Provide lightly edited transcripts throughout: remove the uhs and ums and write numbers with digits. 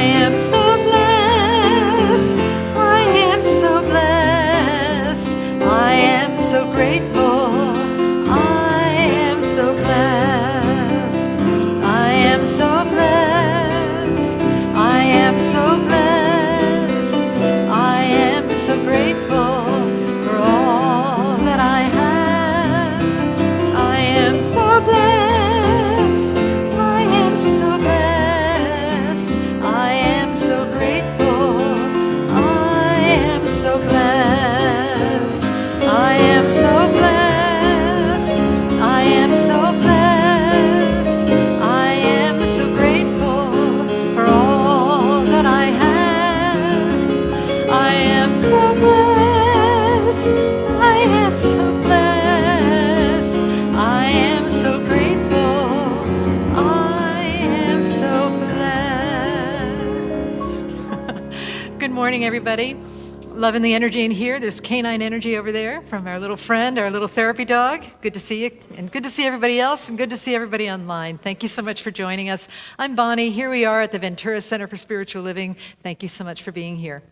am so blessed. I am so blessed. I am so grateful. I am so blessed. I am so blessed. I am so blessed. I am so grateful for all that I have. I am so blessed. I am so blessed. I am so grateful. I am so blessed. I am so blessed. I am so blessed. I am so grateful for all that I have. I am so blessed. I am so blessed. I am so grateful. I am so blessed. Good morning, everybody. Loving the energy in here. There's canine energy over there from our little friend, our little therapy dog. Good to see you, and good to see everybody else, and good to see everybody online. Thank you so much for joining us. I'm Bonnie. Here we are at the Ventura Center for Spiritual Living. Thank you so much for being here.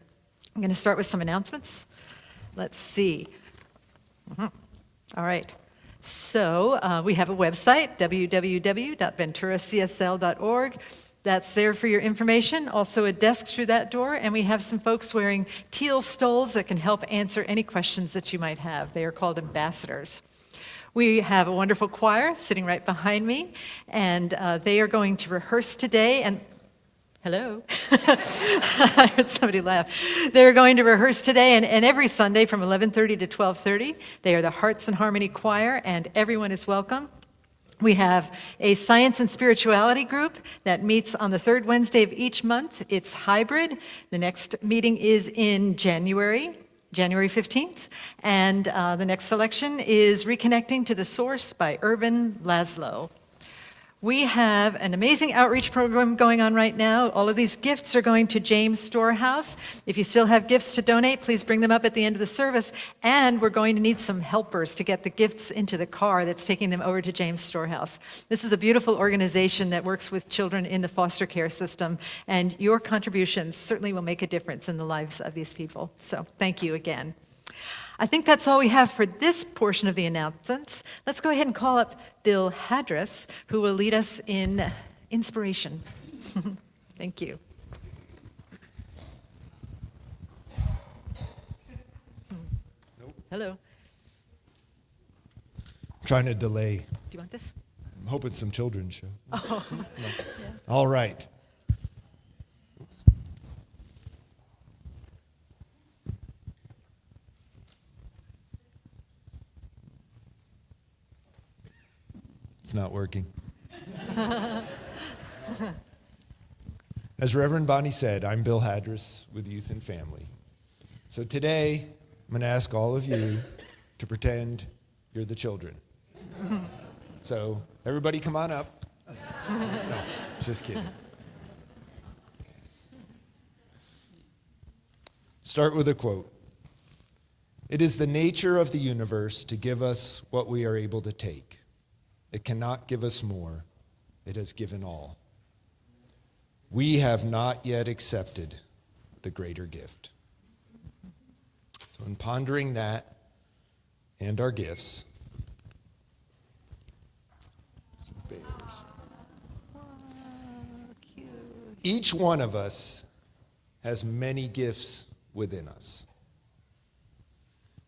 I'm going to start with some announcements. Let's see. All right. So we have a website, www.venturacsl.org. That's there for your information. Also a desk through that door, and we have some folks wearing teal stoles that can help answer any questions that you might have. They are called ambassadors. We have a wonderful choir sitting right behind me, and they are going to rehearse today. And hello. I heard somebody laugh. They're going to rehearse today and every Sunday from 11:30 to 12:30. They are the Hearts and Harmony Choir, and everyone is welcome. We have a science and spirituality group that meets on the third Wednesday of each month. It's hybrid. The next meeting is in January 15th. And the next selection is Reconnecting to the Source by Urban Laszlo. We have an amazing outreach program going on right now. All of these gifts are going to James Storehouse. If you still have gifts to donate, please bring them up at the end of the service. And we're going to need some helpers to get the gifts into the car that's taking them over to James Storehouse. This is a beautiful organization that works with children in the foster care system, and your contributions certainly will make a difference in the lives of these people. So thank you again. I think that's all we have for this portion of the announcements. Let's go ahead and call up Bill Hadris, who will lead us in inspiration. Thank you. Nope. Hello. I'm trying to delay. Do you want this? I'm hoping some children show. Oh. No. Yeah. All right. It's not working. As Reverend Bonnie said, I'm Bill Hadris with Youth and Family. So today, I'm going to ask all of you to pretend you're the children. So everybody come on up. No, just kidding. Start with a quote. It is the nature of the universe to give us what we are able to take. It cannot give us more. It has given all. We have not yet accepted the greater gift. So in pondering that and our gifts, some bears. Each one of us has many gifts within us.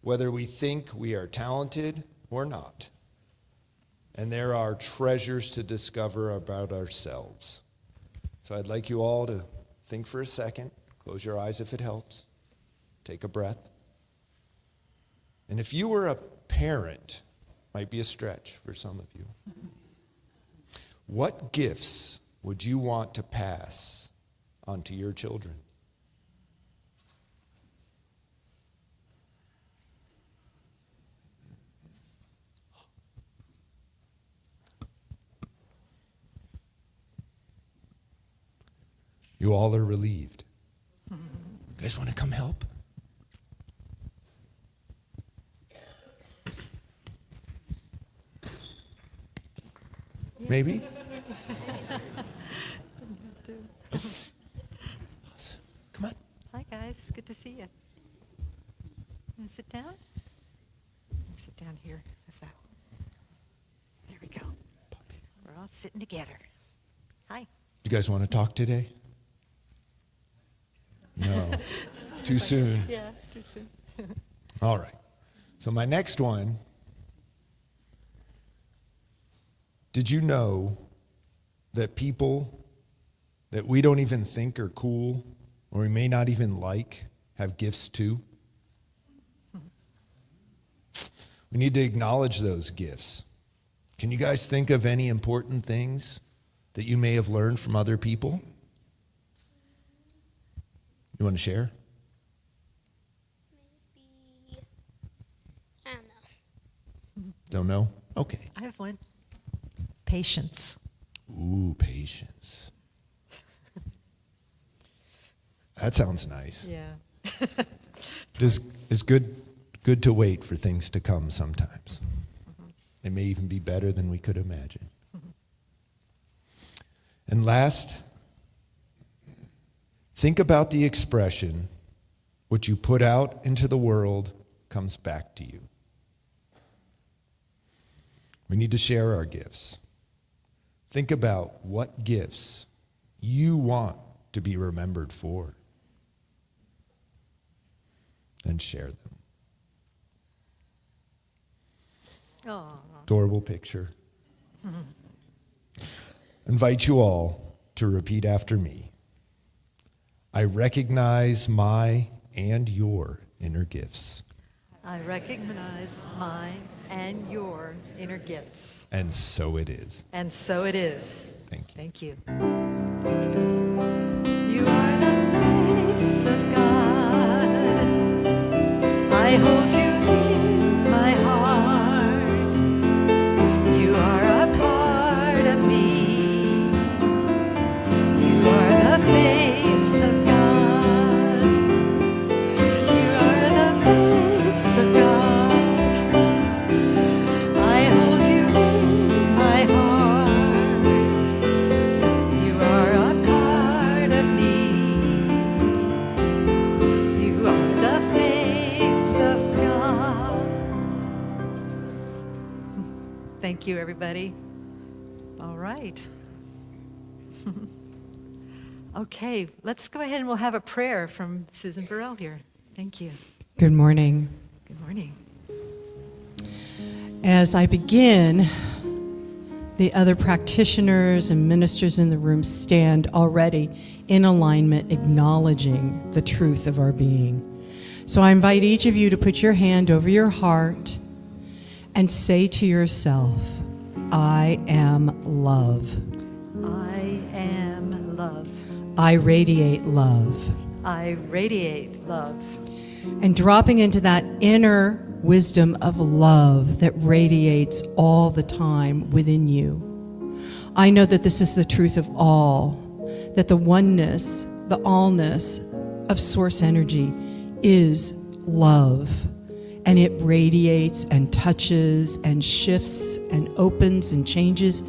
Whether we think we are talented or not. And there are treasures to discover about ourselves. So I'd like you all to think for a second. Close your eyes if it helps. Take a breath. And if you were a parent, might be a stretch for some of you. What gifts would you want to pass on to your children? You all are relieved. You guys want to come help? Maybe? And sit down. Sit down here. How's that? There we go. We're all sitting together. Hi. You guys want to talk today? No. Too soon. Yeah, too soon. All right. So my next one. Did you know that people that we don't even think are cool or we may not even like have gifts too? We need to acknowledge those gifts. Can you guys think of any important things that you may have learned from other people? You want to share? Maybe, I don't know. Don't know? Okay. I have one. Patience. Ooh, patience. That sounds nice. Yeah. It's good to wait for things to come sometimes. It may even be better than we could imagine. And last, think about the expression, what you put out into the world comes back to you. We need to share our gifts. Think about what gifts you want to be remembered for and share them. Aw. Adorable picture. Invite you all to repeat after me. I recognize my and your inner gifts. I recognize mine and your inner gifts. And so it is. And so it is. Thank you. Thank you. Thanks, Bill. You are the face of God. I hold you in my heart. You are a part of me. You are the face of God. You are the face of God. I hold you in my heart. You are a part of me. You are the face of God. Thank you, everybody. All right. Okay, let's go ahead and we'll have a prayer from Susan Burrell here. Thank you. Good morning. Good morning. As I begin, the other practitioners and ministers in the room stand already in alignment, acknowledging the truth of our being. So I invite each of you to put your hand over your heart and say to yourself, I am love. I am love. I radiate love. I radiate love. And dropping into that inner wisdom of love that radiates all the time within you. I know that this is the truth of all, that the oneness, the allness of source energy is love. And it radiates and touches and shifts and opens and changes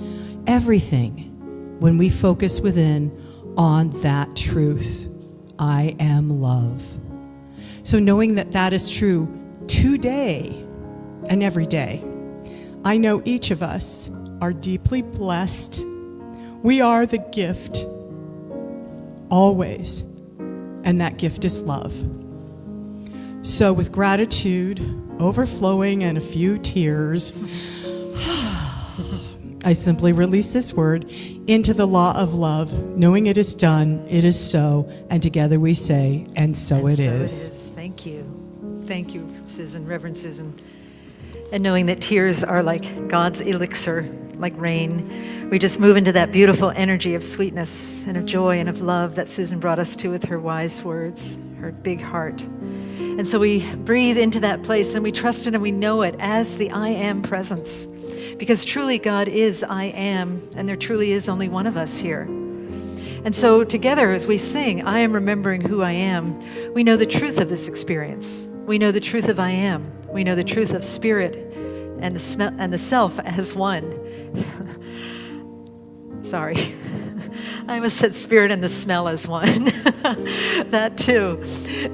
everything when we focus within on that truth. I am love. So knowing that that is true today and every day, I know each of us are deeply blessed. We are the gift always, and that gift is love. So with gratitude overflowing and a few tears, I simply release this word into the law of love, knowing it is done, it is so, and together we say, and so it is. Thank you. Thank you, Susan, Reverend Susan. And knowing that tears are like God's elixir, like rain, we just move into that beautiful energy of sweetness and of joy and of love that Susan brought us to with her wise words, her big heart. And so we breathe into that place and we trust it and we know it as the I am presence. Because truly God is I am, and there truly is only one of us here. And so together as we sing, I am remembering who I am, we know the truth of this experience. We know the truth of I am. We know the truth of spirit and the self as one. Sorry. I almost said spirit and the smell as one. That too.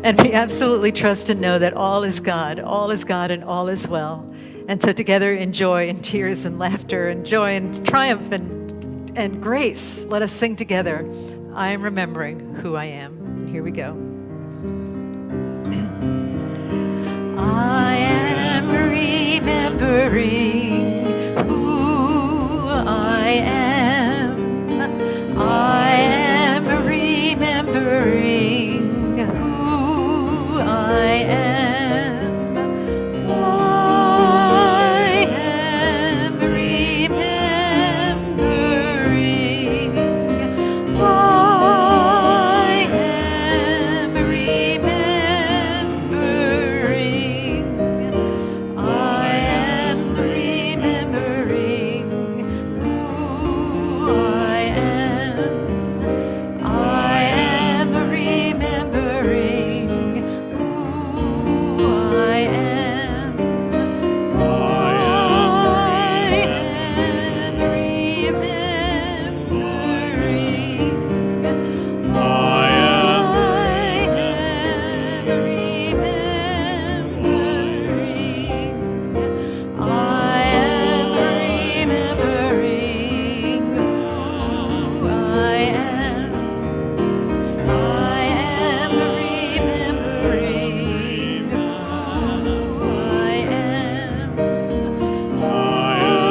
And we absolutely trust and know that all is God, and all is well. And so together in joy and tears and laughter and joy and triumph and grace, let us sing together, I am remembering who I am. Here we go. I am remembering who I am. I am remembering who I am. I am remembering. I am remembering. I am remembering who I am. I am remembering who I am. I am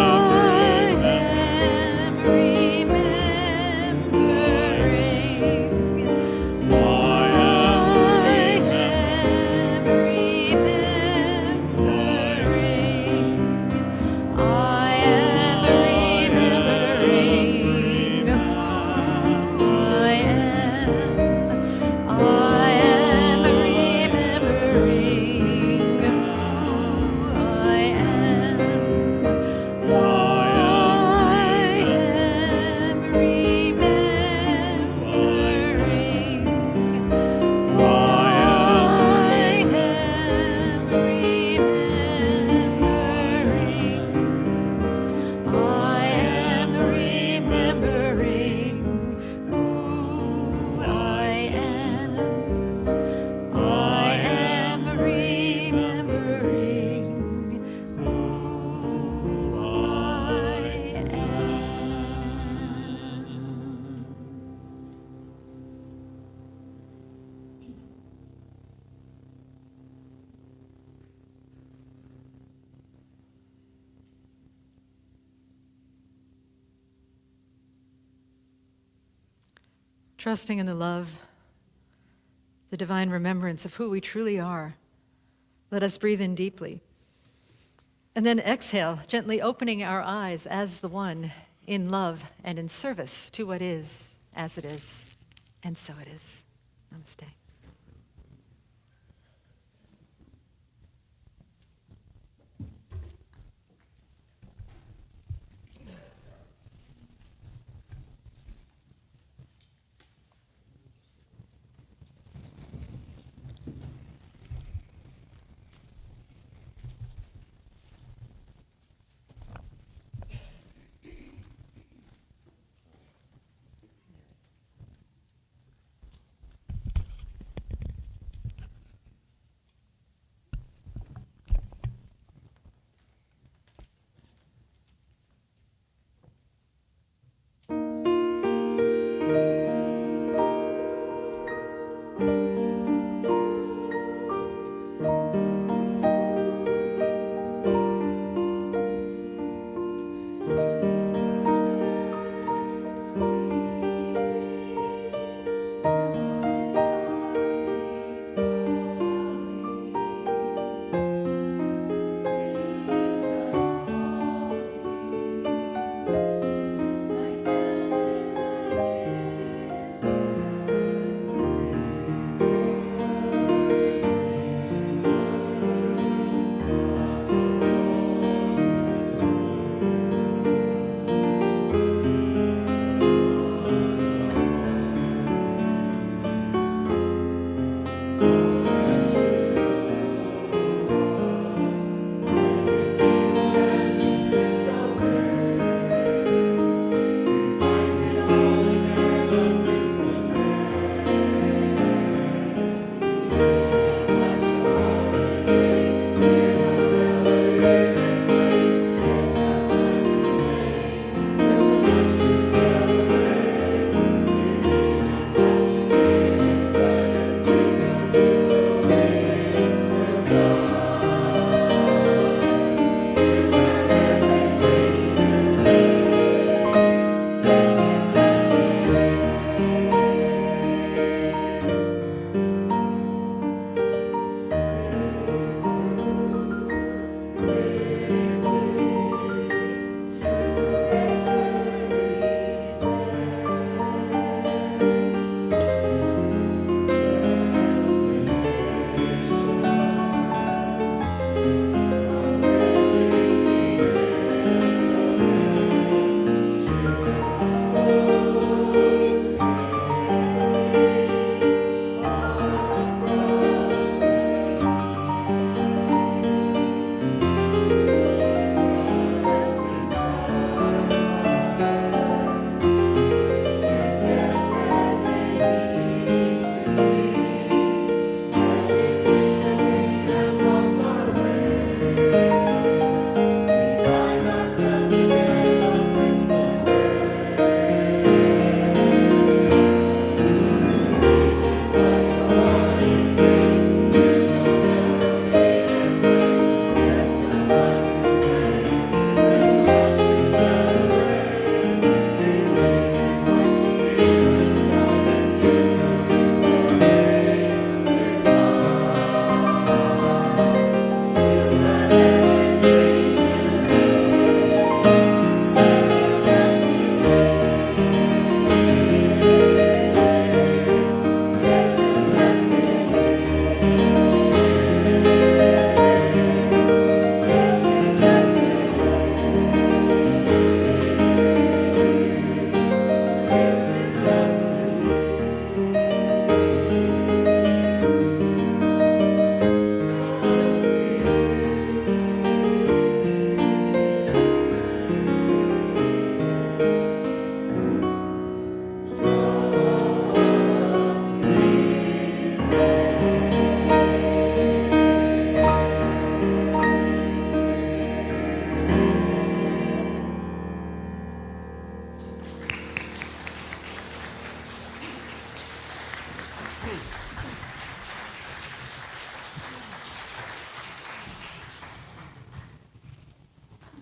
remembering. I am remembering. I am remembering who I am. I am remembering who I am. I am remembering. Trusting in the love, the divine remembrance of who we truly are. Let us breathe in deeply. And then exhale, gently opening our eyes as the one in love and in service to what is, as it is, and so it is. Namaste.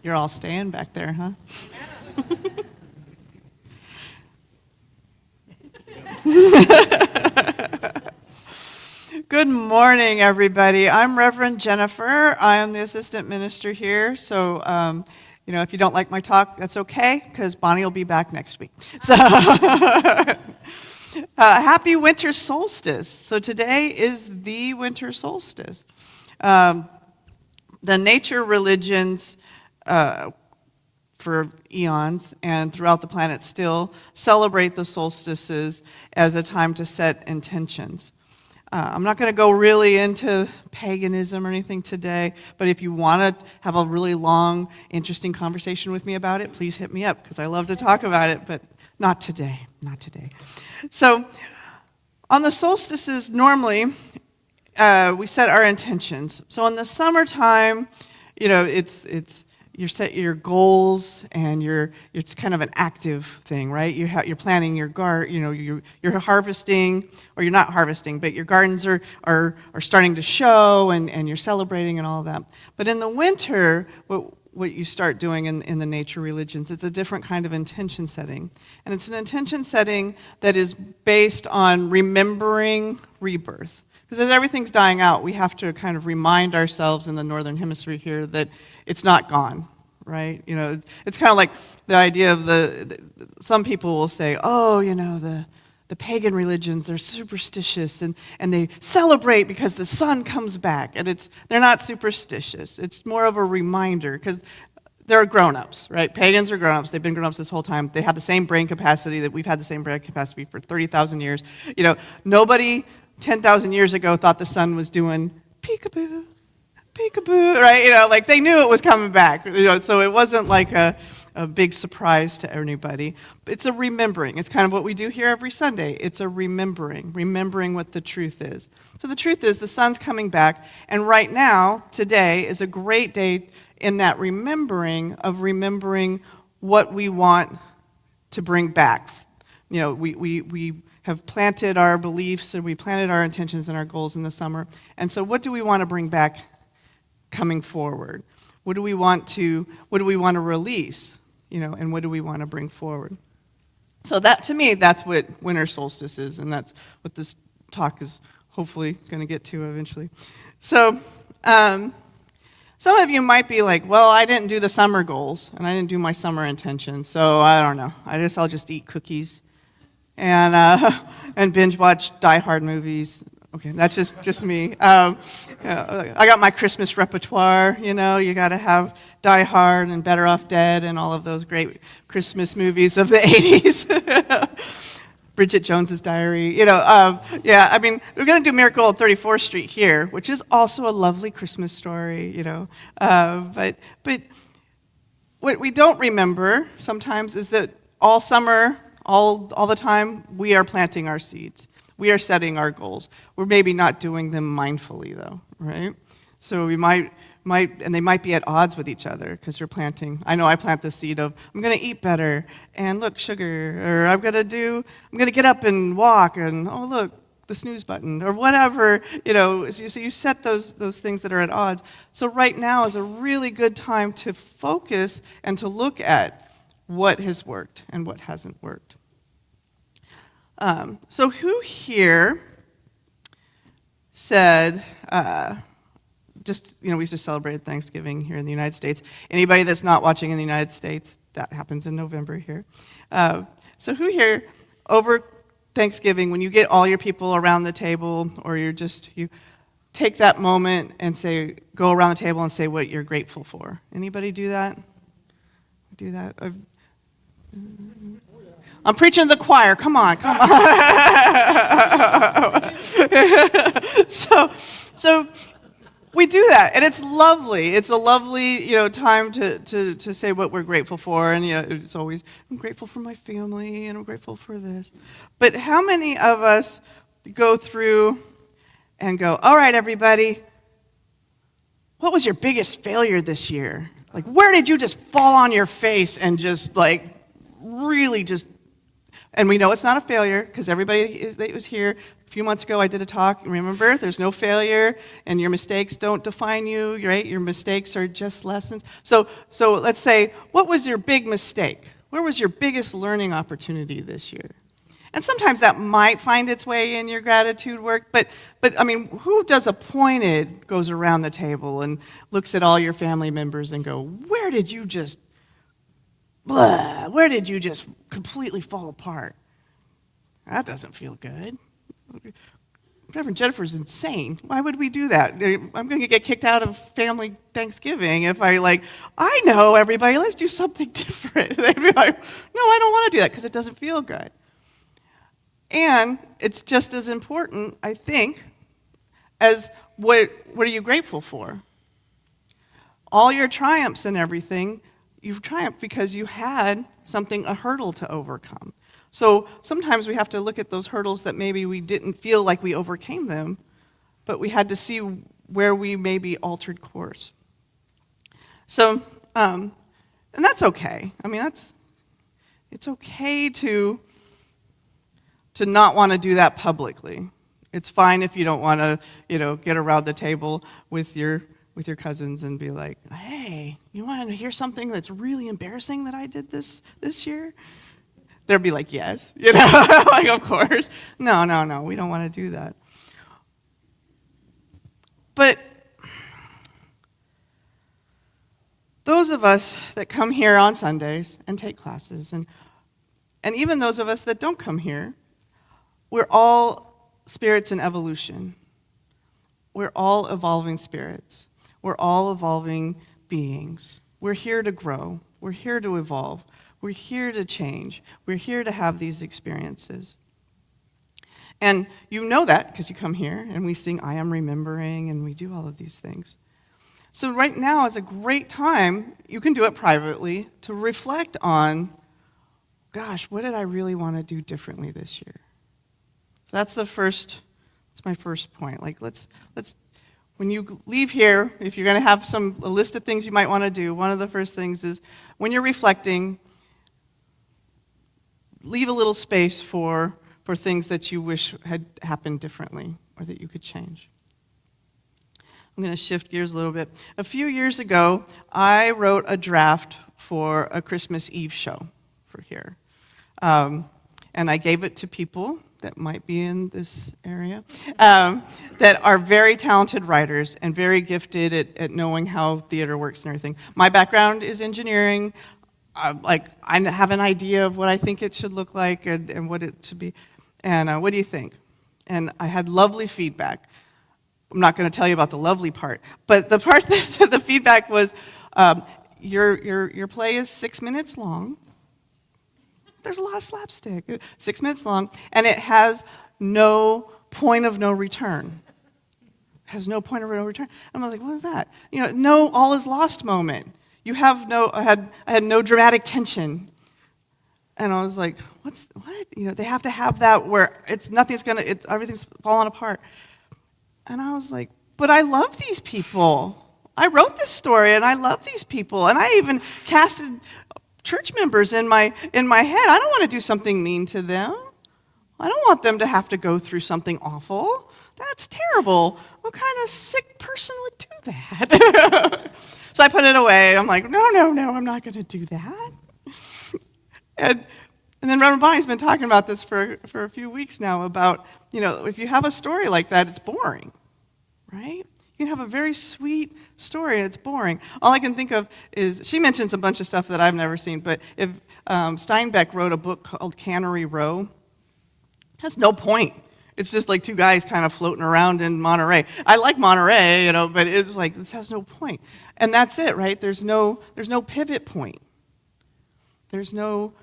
You're all staying back there, huh? Good morning, everybody. I'm Reverend Jennifer. I am the assistant minister here. So, if you don't like my talk, that's okay, because Bonnie will be back next week. So, happy winter solstice. So today is the winter solstice. The nature religions for eons and throughout the planet still celebrate the solstices as a time to set intentions. I'm not going to go really into paganism or anything today, but if you want to have a really long, interesting conversation with me about it, please hit me up, because I love to talk about it, but not today, not today. So, on the solstices, normally, we set our intentions. So in the summertime, you set your goals, and it's kind of an active thing, right? You're planting your garden, you're harvesting, or you're not harvesting, but your gardens are starting to show, and you're celebrating and all of that. But in the winter, what you start doing in the nature religions, it's a different kind of intention setting. And it's an intention setting that is based on remembering rebirth. Because as everything's dying out, we have to kind of remind ourselves in the northern hemisphere here that it's not gone, right? It's kind of like the idea of some people will say, the pagan religions, they're superstitious, and they celebrate because the sun comes back. And they're not superstitious. It's more of a reminder, because they're grown-ups, right? Pagans are grown-ups. They've been grown-ups this whole time. They have the same brain capacity that we've had the same brain capacity for 30,000 years. Nobody 10,000 years ago thought the sun was doing peekaboo, peekaboo, right? They knew it was coming back. So it wasn't like a big surprise to anybody. It's a remembering. It's kind of what we do here every Sunday. It's a remembering what the truth is. So the truth is the sun's coming back, and right now, today, is a great day in that remembering what we want to bring back. We have planted our beliefs, and we planted our intentions and our goals in the summer. And so what do we want to bring back coming forward? What do we want to release? And what do we want to bring forward? So that, to me, that's what winter solstice is, and that's what this talk is hopefully going to get to eventually. So some of you might be like, well, I didn't do the summer goals, and I didn't do my summer intentions, so I don't know. I'll just eat cookies and binge watch Die Hard movies. Okay, that's just me. I got my Christmas repertoire. You got to have Die Hard and Better Off Dead and all of those great Christmas movies of the 80s. Bridget Jones's Diary. We're going to do Miracle on 34th Street here, which is also a lovely Christmas story. But what we don't remember sometimes is that all summer, all the time, we are planting our seeds. We are setting our goals. We're maybe not doing them mindfully, though, right? So we might, and they might be at odds with each other, because you're planting. I know I plant the seed of, I'm going to eat better, and look, sugar, or I'm going to get up and walk, and oh, look, the snooze button, or whatever, so you set those things that are at odds. So right now is a really good time to focus and to look at what has worked and what hasn't worked. So who here said, we just celebrated Thanksgiving here in the United States. Anybody that's not watching in the United States, that happens in November here. So who here, over Thanksgiving, when you get all your people around the table, or you take that moment and go around the table and say what you're grateful for. Anybody do that? Do that? I'm preaching to the choir. Come on. So we do that, and it's lovely. It's a lovely, time to say what we're grateful for, and it's always, I'm grateful for my family, and I'm grateful for this. But how many of us go through and go, all right, everybody, what was your biggest failure this year? Where did you just fall on your face and just really just. And we know it's not a failure, because everybody that was here A few months ago, I did a talk. Remember, there's no failure, and your mistakes don't define you, right? Your mistakes are just lessons. So let's say, what was your big mistake? Where was your biggest learning opportunity this year? And sometimes that might find its way in your gratitude work, but I mean, who does appointed goes around the table and looks at all your family members and go, where did you just completely fall apart? That doesn't feel good. Reverend Jennifer's insane. Why would we do that? I'm going to get kicked out of family Thanksgiving if I know everybody, let's do something different. They'd be like, no, I don't want to do that because it doesn't feel good. And it's just as important, I think, as what are you grateful for? All your triumphs and everything, you've triumphed because you had a hurdle to overcome. So sometimes we have to look at those hurdles that maybe we didn't feel like we overcame them, but we had to see where we maybe altered course. So, and that's okay. I mean, it's okay to not want to do that publicly. It's fine if you don't want to, get around the table with your cousins and be like, hey, you want to hear something that's really embarrassing that I did this year? They'll be like, yes, like, of course. No, we don't want to do that. But those of us that come here on Sundays and take classes, and even those of us that don't come here, we're all spirits in evolution. We're all evolving spirits. We're all evolving beings. We're here to grow. We're here to evolve. We're here to change. We're here to have these experiences. And you know that because you come here and we sing I Am Remembering and we do all of these things. So right now is a great time, you can do it privately, to reflect on, gosh, what did I really want to do differently this year? So that's my first point. Like let's when you leave here, if you're going to have a list of things you might want to do, one of the first things is when you're reflecting, leave a little space for things that you wish had happened differently or that you could change. I'm going to shift gears a little bit. A few years ago, I wrote a draft for a Christmas Eve show for here. And I gave it to people that might be in this area, that are very talented writers and very gifted at knowing how theater works and everything. My background is engineering. I have an idea of what I think it should look like and what it should be. And what do you think? And I had lovely feedback. I'm not going to tell you about the lovely part, but the part that the feedback was, your play is 6 minutes long. There's a lot of slapstick. 6 minutes long, and it has no point of no return. It has no point of no return. And I was like, what is that? No all is lost moment. You have I had no dramatic tension. And I was like, what? They have to have that where everything's falling apart. And I was like, but I love these people. I wrote this story and I love these people. And I even casted church members in my head. I don't want to do something mean to them. I don't want them to have to go through something awful. That's terrible. What kind of sick person would do that? So I put it away. I'm like, no, I'm not going to do that. And then Reverend Bonnie's been talking about this for a few weeks now about, if you have a story like that, it's boring, right? You can have a very sweet story and it's boring. All I can think of is, she mentions a bunch of stuff that I've never seen, but if Steinbeck wrote a book called Cannery Row, it has no point. It's just like two guys kind of floating around in Monterey. I like Monterey, but it's like, this has no point. And that's it, right? There's no pivot point. There's nothing.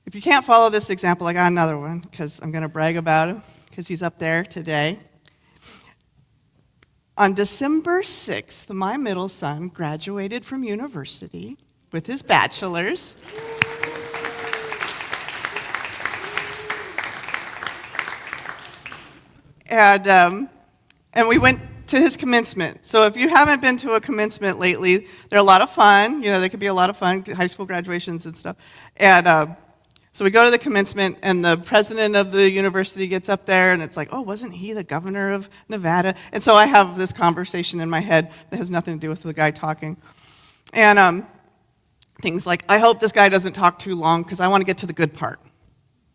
If you can't follow this example, I got another one, because I'm going to brag about him, because he's up there today. On December 6th, my middle son graduated from university with his bachelor's. And we went to his commencement. So if you haven't been to a commencement lately, they're a lot of fun. They could be a lot of fun, high school graduations and stuff. And So we go to the commencement, and the president of the university gets up there, and it's like, oh, wasn't he the governor of Nevada? And so I have this conversation in my head that has nothing to do with the guy talking. And things like, I hope this guy doesn't talk too long because I want to get to the good part,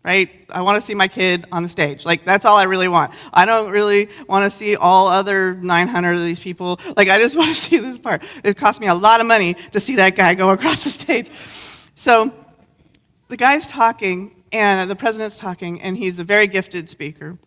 right? I want to see my kid on the stage. Like, that's all I really want. I don't really want to see all other 900 of these people. Like, I just want to see this part. It cost me a lot of money to see that guy go across the stage. So the guy's talking, and the president's talking, and he's a very gifted speaker.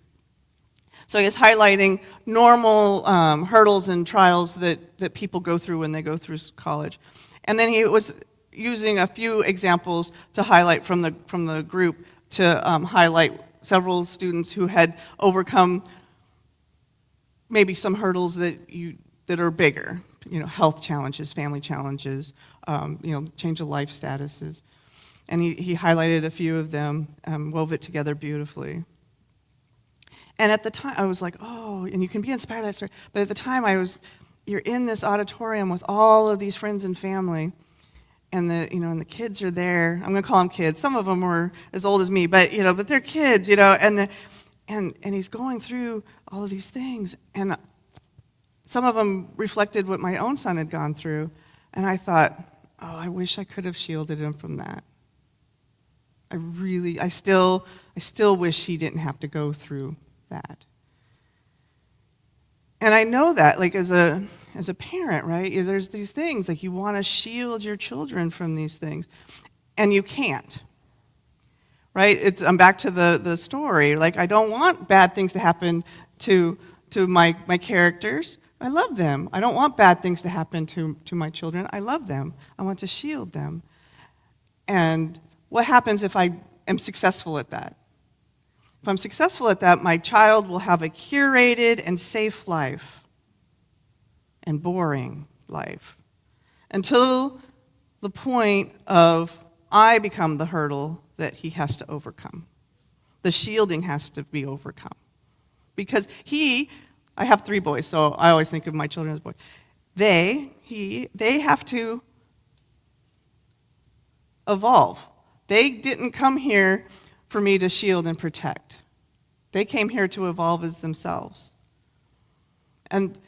So he's highlighting normal hurdles and trials that people go through when they go through college. And then he was using a few examples to highlight from the group to highlight several students who had overcome maybe some hurdles that are bigger, health challenges, family challenges, change of life statuses. And he highlighted a few of them, wove it together beautifully. And at the time, I was like, oh, and you can be inspired by that story. But at the time, you're in this auditorium with all of these friends and family, and the kids are there. I'm going to call them kids. Some of them were as old as me, but they're kids, and he's going through all of these things, and some of them reflected what my own son had gone through, and I thought, oh, I wish I could have shielded him from that. I still wish he didn't have to go through that. And I know that, like, as a parent, right, there's these things, like, you want to shield your children from these things, and you can't, right? I'm back to the story. Like, I don't want bad things to happen to my characters. I love them. I don't want bad things to happen to my children. I love them. I want to shield them. And what happens if I am successful at that? If I'm successful at that, my child will have a curated and safe life and boring life until the point of I become the hurdle that he has to overcome. The shielding has to be overcome. Because I have 3 boys, so I always think of my children as boys. They have to evolve. They didn't come here for me to shield and protect. They came here to evolve as themselves. And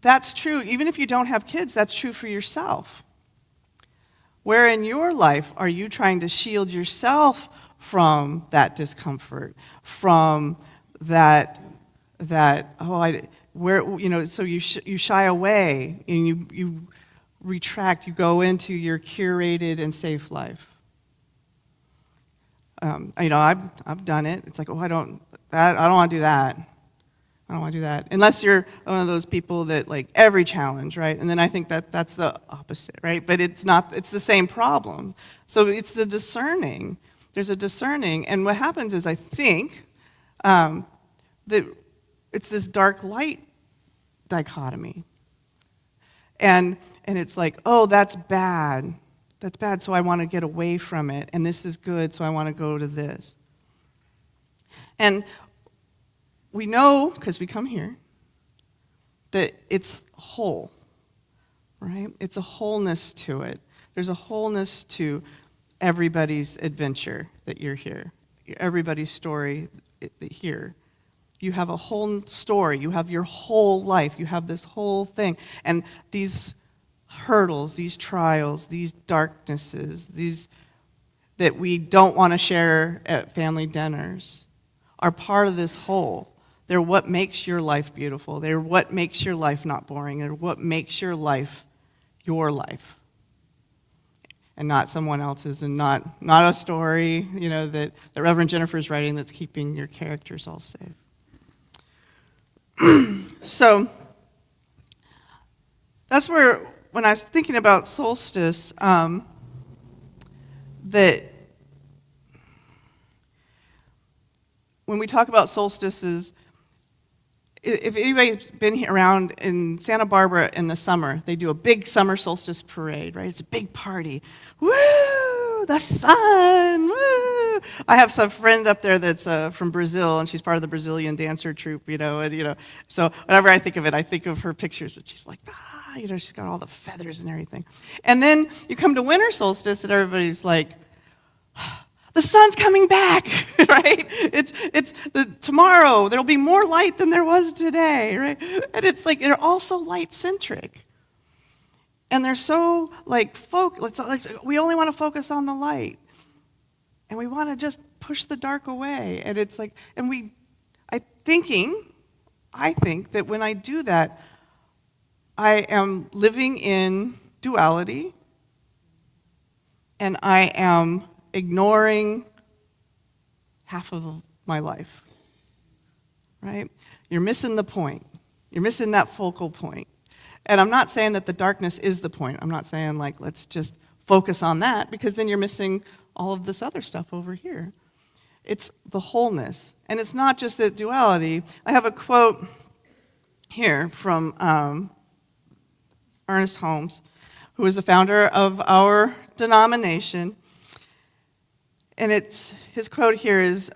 that's true, even if you don't have kids, that's true for yourself. Where in your life are you trying to shield yourself from that discomfort, from that so you shy away and you retract, you go into your curated and safe life. I've done it. It's like, oh, I don't want to do that. I don't want to do that. Unless you're one of those people that, like, every challenge, right? And then I think that's the opposite, right? But it's not, it's the same problem. So it's the discerning. There's a discerning. And what happens is, I think, that it's this dark light dichotomy. And it's like, oh, that's bad. That's bad, so I want to get away from it. And this is good, so I want to go to this. And we know, because we come here, that it's whole, right? It's a wholeness to it. There's a wholeness to everybody's adventure that you're here, everybody's story here. You have a whole story. You have your whole life. You have this whole thing. And these hurdles, these trials, these darknesses, these that we don't want to share at family dinners are part of this whole. They're what makes your life beautiful. They're what makes your life not boring. They're what makes your life, and not someone else's, and not a story, that Reverend Jennifer's writing that's keeping your characters all safe. So that's where, when I was thinking about solstice, that when we talk about solstices, if anybody's been around in Santa Barbara in the summer, they do a big summer solstice parade, right? It's a big party. Woo! The sun! Woo! I have some friend up there that's from Brazil, and she's part of the Brazilian dancer troupe, So whenever I think of it, I think of her pictures, and she's like, she's got all the feathers and everything. And then you come to winter solstice, and everybody's like, the sun's coming back, right? Tomorrow there'll be more light than there was today, right? And it's like they're all so light-centric. And they're so like we only want to focus on the light. And we want to just push the dark away. And it's like, I think that when I do that, I am living in duality, and I am ignoring half of my life, right? You're missing the point. You're missing that focal point. And I'm not saying that the darkness is the point. I'm not saying, like, let's just focus on that, because then you're missing all of this other stuff over here. It's the wholeness. And it's not just the duality. I have a quote here from Ernest Holmes, who is the founder of our denomination. And his quote here is,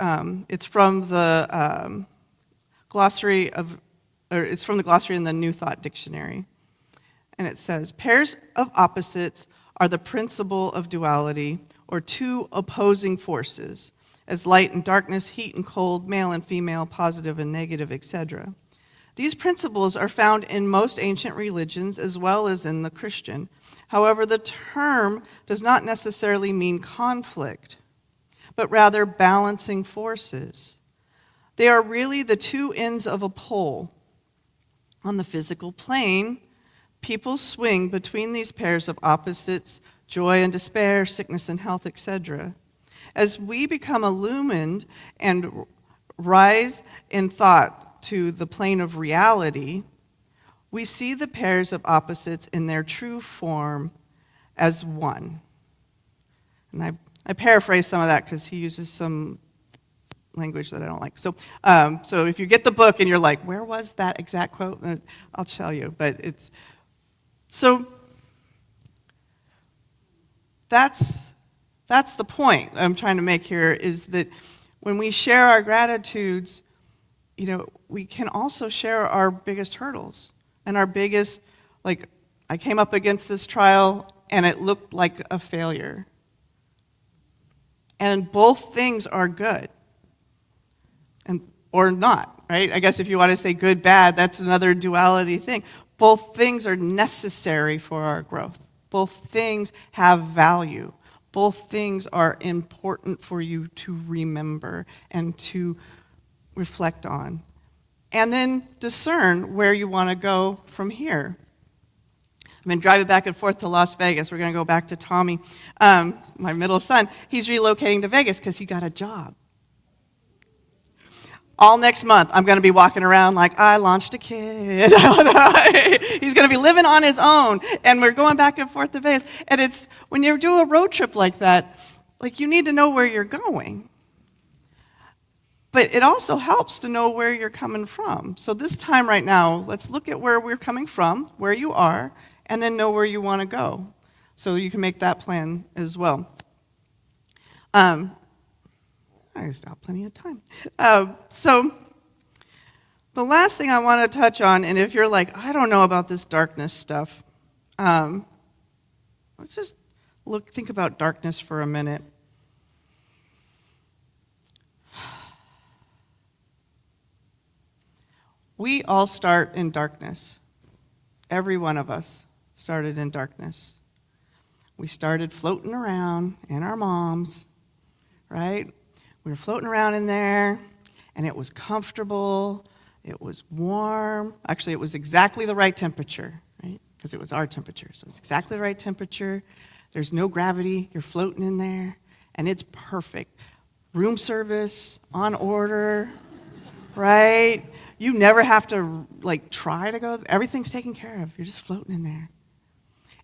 it's from the glossary in the New Thought Dictionary. And it says, pairs of opposites are the principle of duality, or two opposing forces, as light and darkness, heat and cold, male and female, positive and negative, etc. These principles are found in most ancient religions as well as in the Christian. However, the term does not necessarily mean conflict, but rather balancing forces. They are really the two ends of a pole. On the physical plane, people swing between these pairs of opposites, joy and despair, sickness and health, etc. As we become illumined and rise in thought to the plane of reality, we see the pairs of opposites in their true form as one. And I paraphrase some of that because he uses some language that I don't like. So if you get the book and you're like, where was that exact quote? I'll tell you. But that's the point I'm trying to make here, is that when we share our gratitudes, we can also share our biggest hurdles and our biggest, like, I came up against this trial and it looked like a failure. And both things are good, or not, right? I guess if you want to say good, bad, that's another duality thing. Both things are necessary for our growth. Both things have value. Both things are important for you to remember and to reflect on. And then discern where you want to go from here. I've been driving back and forth to Las Vegas. We're going to go back to Tommy, my middle son. He's relocating to Vegas because he got a job. All next month, I'm going to be walking around like, I launched a kid. He's going to be living on his own. And we're going back and forth to Vegas. And it's, when you do a road trip like that, like, you need to know where you're going. But it also helps to know where you're coming from. So this time right now, let's look at where we're coming from, where you are, and then know where you want to go. So you can make that plan as well. I still have plenty of time. So the last thing I want to touch on, and if you're like, I don't know about this darkness stuff, let's just think about darkness for a minute. We all start in darkness. Every one of us started in darkness. We started floating around in our moms, right? We were floating around in there, and it was comfortable, it was warm. Actually, it was exactly the right temperature, right? Because it was our temperature, so it's exactly the right temperature. There's no gravity, you're floating in there, and it's perfect. Room service, on order, right? You never have to, like, try to go. Everything's taken care of. You're just floating in there.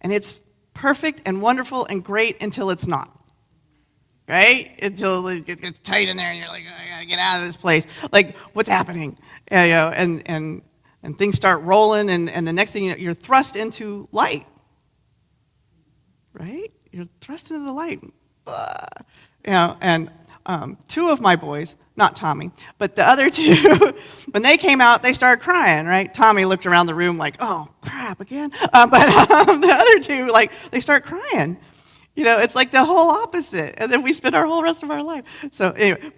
And it's perfect and wonderful and great until it's not. Right? Until it gets tight in there and you're like, oh, I gotta get out of this place. Like, what's happening? And things start rolling, and the next thing you know, you're thrust into light. Right? You're thrust into the light. And two of my boys, not Tommy, but the other two, when they came out, they started crying, right? Tommy looked around the room like, oh, crap, again? But the other two, like, they start crying. It's like the whole opposite. And then we spend our whole rest of our life. So anyway,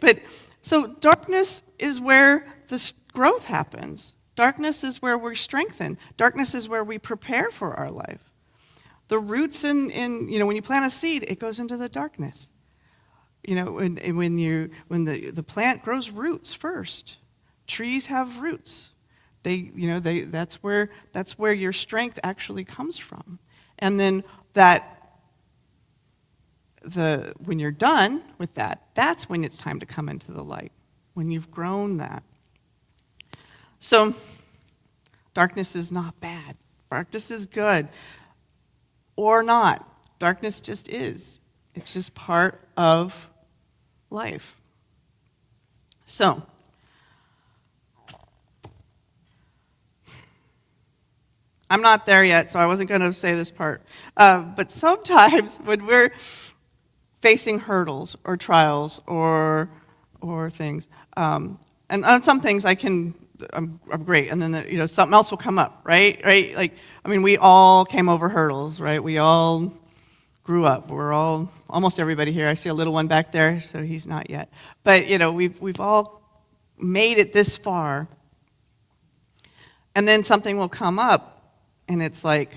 so darkness is where the growth happens. Darkness is where we're strengthened. Darkness is where we prepare for our life. The roots in when you plant a seed, it goes into the darkness. When the plant grows roots first. Trees have roots. That's where your strength actually comes from. And then when you're done with that, that's when it's time to come into the light, when you've grown that. So, darkness is not bad. Darkness is good. Or not. Darkness just is. It's just part of life. So, I'm not there yet, so I wasn't going to say this part. But sometimes when we're facing hurdles or trials or things, and on some things I'm great, and then something else will come up, right? We all came over hurdles, right? We all grew up. We're all, almost everybody here. I see a little one back there, so he's not yet. But we've all made it this far, and then something will come up. And it's like,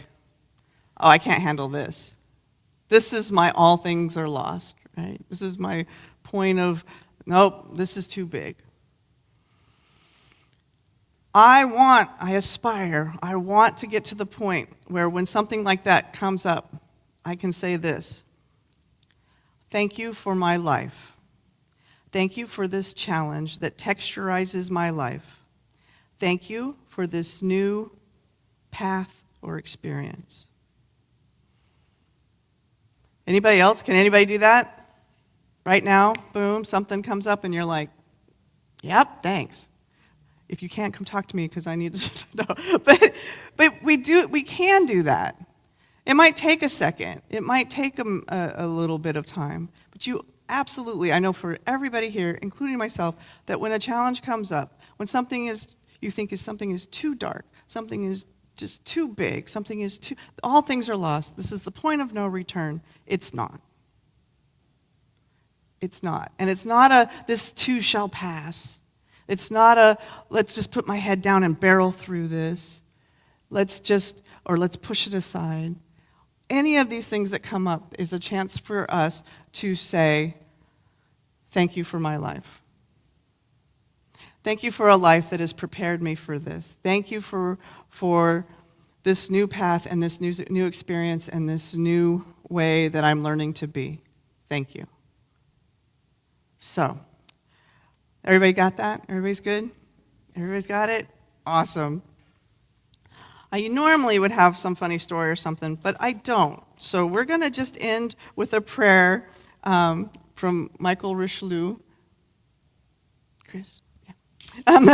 oh, I can't handle this. This is my all things are lost, right? This is my point of, nope, this is too big. I aspire, I want to get to the point where when something like that comes up, I can say this: thank you for my life. Thank you for this challenge that texturizes my life. Thank you for this new path or experience. Anybody else? Can anybody do that? Right now, boom, something comes up and you're like, yep, thanks. If you can't, come talk to me because I need to know. But we can do that. It might take a second. It might take a little bit of time. But you absolutely, I know for everybody here, including myself, that when a challenge comes up, when something you think something is too dark, something is just too big, all things are lost. This is the point of no return. It's not. It's not. And it's not this too shall pass. It's not let's just put my head down and barrel through this. Let's push it aside. Any of these things that come up is a chance for us to say, thank you for my life. Thank you for a life that has prepared me for this. Thank you for this new path and this new experience and this new way that I'm learning to be. Thank you. So, everybody got that? Everybody's good? Everybody's got it? Awesome. I normally would have some funny story or something, but I don't. So we're going to just end with a prayer from Michael Richelieu. Chris? And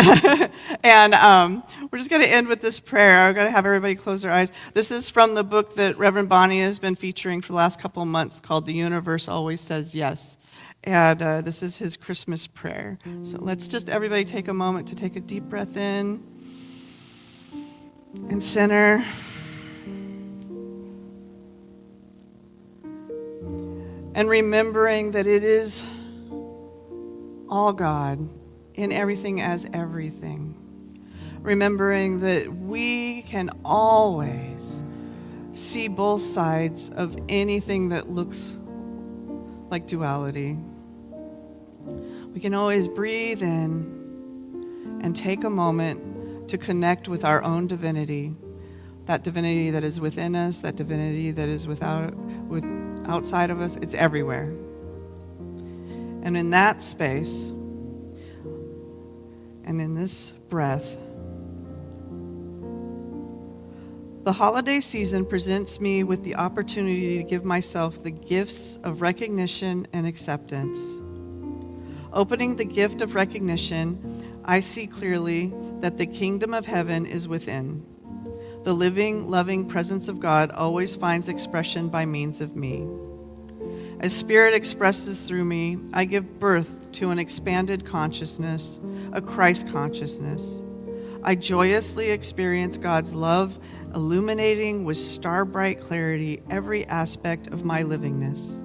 we're just going to end with this prayer. I'm going to have everybody close their eyes. This is from the book that Reverend Bonnie has been featuring for the last couple of months called The Universe Always Says Yes. And this is his Christmas prayer. So let's just everybody take a moment to take a deep breath in and center. And remembering that it is all God in everything as everything. Remembering that we can always see both sides of anything that looks like duality. We can always breathe in and take a moment to connect with our own divinity, that divinity that is within us, that divinity that is outside of us. It's everywhere. And in that space, and in this breath, the holiday season presents me with the opportunity to give myself the gifts of recognition and acceptance. Opening the gift of recognition, I see clearly that the kingdom of heaven is within. The living, loving presence of God always finds expression by means of me. As Spirit expresses through me, I give birth to an expanded consciousness, a Christ consciousness. I joyously experience God's love illuminating with star-bright clarity every aspect of my livingness.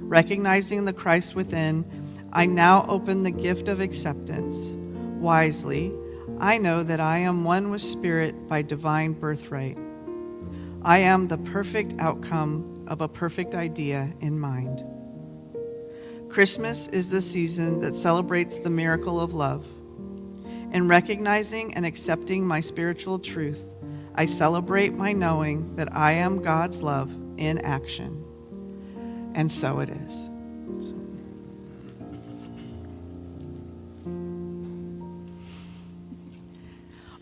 Recognizing the Christ within, I now open the gift of acceptance. Wisely, I know that I am one with Spirit by divine birthright. I am the perfect outcome of a perfect idea in mind. Christmas is the season that celebrates the miracle of love. In recognizing and accepting my spiritual truth, I celebrate my knowing that I am God's love in action. And so it is.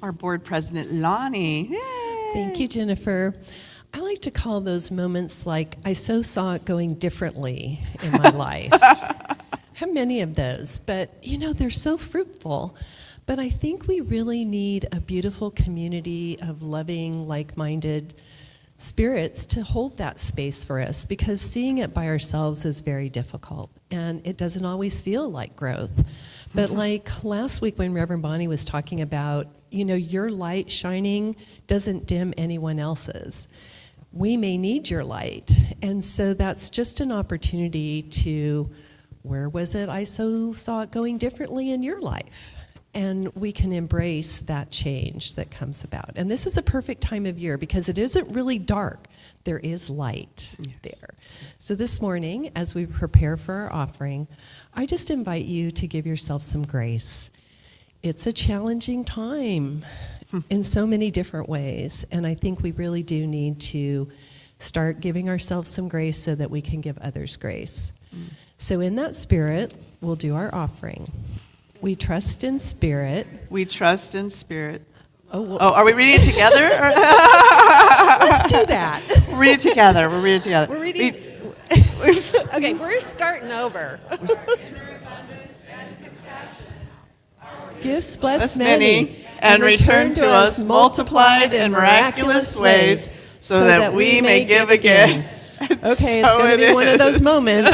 Our board president, Lonnie. Yay! Thank you, Jennifer. I like to call those moments like I so saw it going differently in my life. I have many of those, but they're so fruitful. But I think we really need a beautiful community of loving, like-minded spirits to hold that space for us, because seeing it by ourselves is very difficult, and it doesn't always feel like growth. But like last week when Reverend Bonnie was talking about, your light shining doesn't dim anyone else's. We may need your light, and so that's just an opportunity to, where was it I so saw it going differently in your life? And we can embrace that change that comes about. And this is a perfect time of year because it isn't really dark. There is light there. So this morning, as we prepare for our offering, I just invite you to give yourself some grace. It's a challenging time in so many different ways. And I think we really do need to start giving ourselves some grace so that we can give others grace. So in that spirit, we'll do our offering. We trust in spirit. We trust in spirit. Oh, are we reading it together? let's do that. We'll read it together. We'll read it together. We're reading. Okay, we're starting over. Gifts bless many and return to us multiplied in miraculous ways, so that we may give again. Okay, it's going to be one of those moments.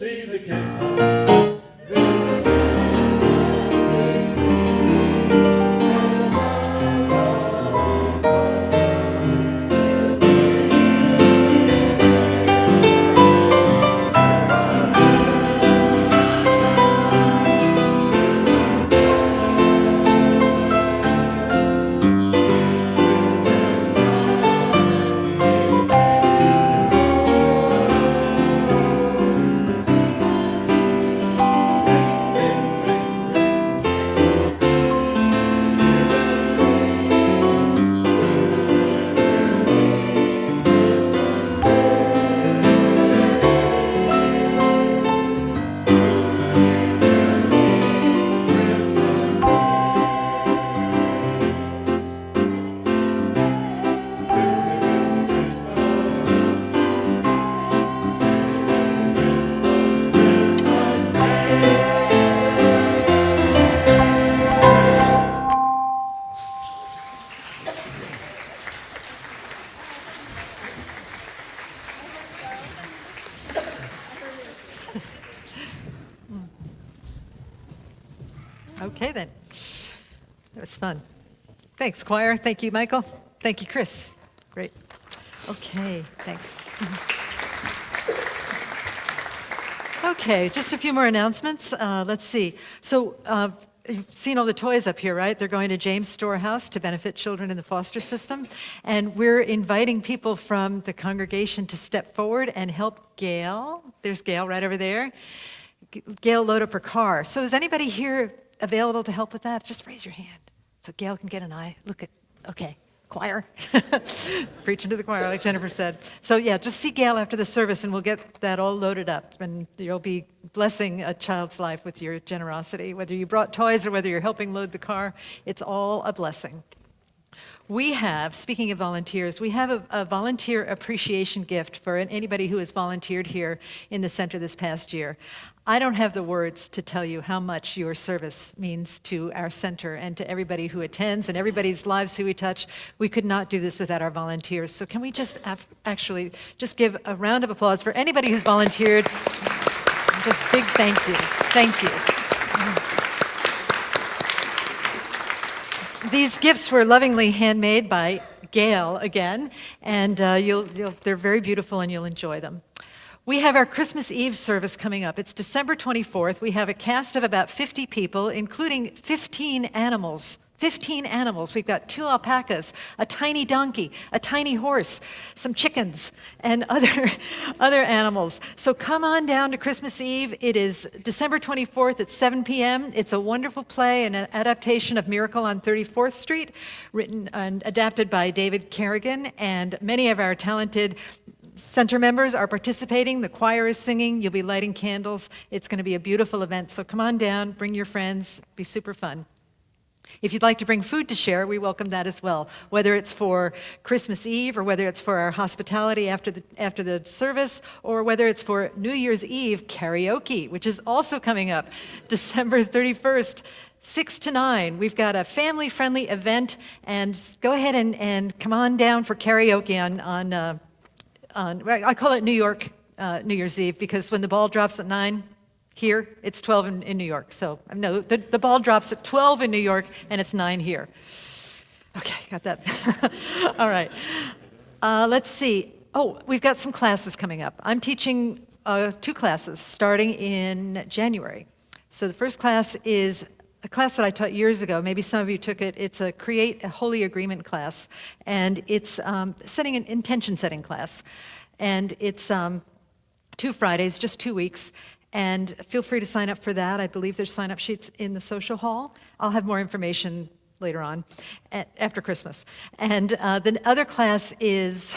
see the kids march. This is Santa's big scene, and among all his toys, Okay, then. That was fun. Thanks, choir. Thank you, Michael. Thank you, Chris. Great. Okay, thanks. Okay, just a few more announcements. Let's see. So, you've seen all the toys up here, right? They're going to James Storehouse to benefit children in the foster system. And we're inviting people from the congregation to step forward and help Gail. There's Gail right over there. Gail load up her car. So is anybody here available to help with that? Just raise your hand so Gail can get an eye. Look at, okay, choir. Preaching to the choir, like Jennifer said. So yeah, just see Gail after the service and we'll get that all loaded up. And you'll be blessing a child's life with your generosity. Whether you brought toys or whether you're helping load the car, it's all a blessing. We have, speaking of volunteers, we have a volunteer appreciation gift for anybody who has volunteered here in the center this past year. I don't have the words to tell you how much your service means to our center and to everybody who attends and everybody's lives who we touch. We could not do this without our volunteers. So can we just actually just give a round of applause for anybody who's volunteered? Just big thank you. Thank you. These gifts were lovingly handmade by Gail again, and they're very beautiful and you'll enjoy them. We have our Christmas Eve service coming up. It's December 24th. We have a cast of about 50 people, including 15 animals. 15 animals. We've got 2 alpacas, a tiny donkey, a tiny horse, some chickens, and other animals. So come on down to Christmas Eve. It is December 24th at 7 p.m. It's a wonderful play, an adaptation of Miracle on 34th Street, written and adapted by David Kerrigan, and many of our talented center members are participating. The choir is singing. You'll be lighting candles. It's going to be a beautiful event. So come on down, bring your friends. Be super fun. If you'd like to bring food to share, we welcome that as well, whether it's for Christmas Eve or whether it's for our hospitality after the service, or whether it's for New Year's Eve karaoke, which is also coming up December 31st, 6 to 9. We've got a family-friendly event, and go ahead and come on down for karaoke on I call it New York New Year's Eve, because when the ball drops at 9 here, it's 12 in New York. So no, the ball drops at 12 in New York, and it's 9 here. Okay, got that. All right. Let's see. Oh, we've got some classes coming up. I'm teaching 2 classes starting in January. So the first class is a class that I taught years ago. Maybe some of you took it. It's a Create a Holy Agreement class, and it's setting an intention setting class. And it's 2 Fridays, just 2 weeks. And feel free to sign up for that. I believe there's sign-up sheets in the social hall. I'll have more information later on, after Christmas. And the other class is,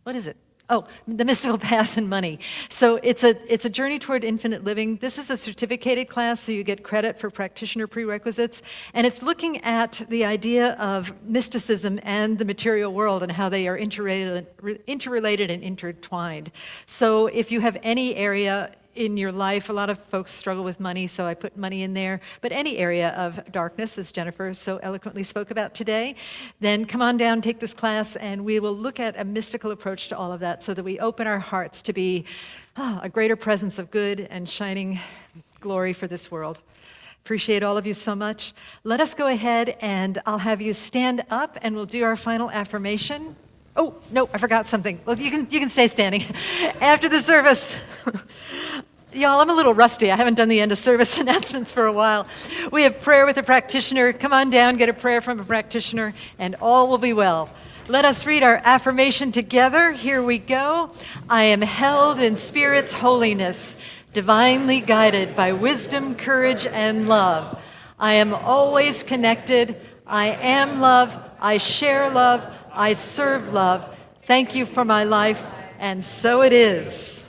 what is it? Oh, the mystical path and money. So it's a journey toward infinite living. This is a certificated class, so you get credit for practitioner prerequisites. And it's looking at the idea of mysticism and the material world and how they are interrelated and intertwined. So if you have any area in your life. A lot of folks struggle with money, so I put money in there. But any area of darkness, as Jennifer so eloquently spoke about today, then come on down, take this class, and we will look at a mystical approach to all of that so that we open our hearts to be a greater presence of good and shining glory for this world. Appreciate all of you so much. Let us go ahead and I'll have you stand up and we'll do our final affirmation. Oh, no, I forgot something. Well, you can stay standing. After the service, y'all, I'm a little rusty. I haven't done the end of service announcements for a while. We have prayer with a practitioner. Come on down, get a prayer from a practitioner, and all will be well. Let us read our affirmation together. Here we go. I am held in Spirit's holiness, divinely guided by wisdom, courage, and love. I am always connected. I am love. I share love. I serve love. Thank you for my life, and so it is.